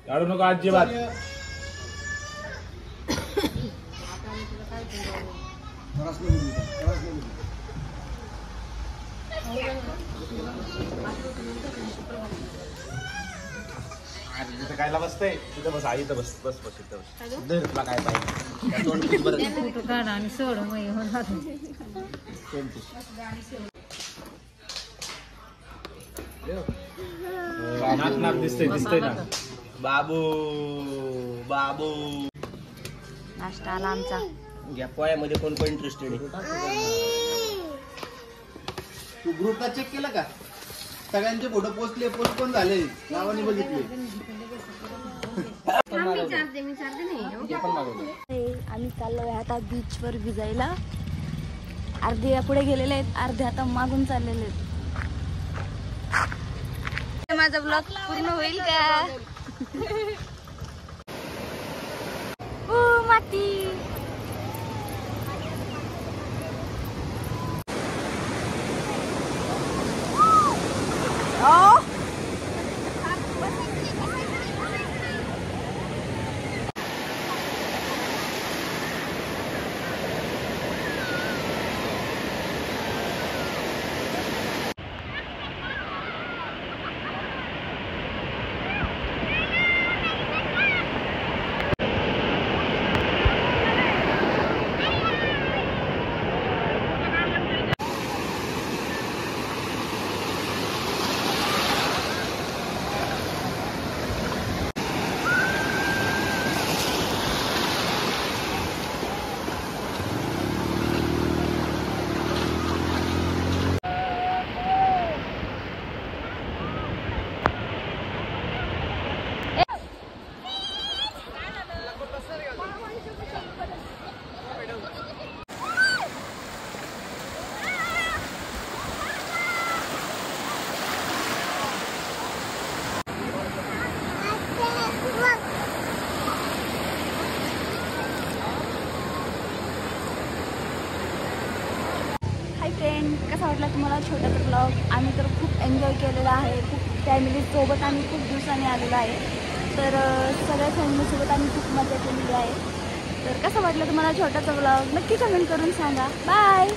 काढू नको अजिबात. तिथं कायला बसतंय तिथं बस आई तर बस बस बस इथं बस. तुला काय पाहिजे फोटो काढा आणि सोड मग नाक नाक दिसतंय दिसतंय ना. बाबू बाबू नाश्ता आला आमचा. या पोळ्यामध्ये कोण कोण इंटरेस्टेड आहे? तू ग्रुपला चेक केला का? सगळ्यांचे फोटो पोस्ट पण झाले, नावाने बघितले. आम्ही चाललोय आता बीच वर भिजायला. अर्धे पुढे गेलेले आहेत, अर्धे आता मागून चाललेले आहेत. माझा ब्लॉग पूर्ण होईल का? माती कसा वाटला तुम्हाला छोटासा ब्लॉग? आम्ही तर खूप एन्जॉय केलेला आहे. खूप फॅमिलीसोबत आम्ही खूप दिवसांनी आलेलो आहे. तर सगळ्या फॅमिलीसोबत आम्ही खूप मजा केलेली आहे. तर कसा वाटला तुम्हाला छोटासा ब्लॉग? नक्की कमेंट करून सांगा. बाय.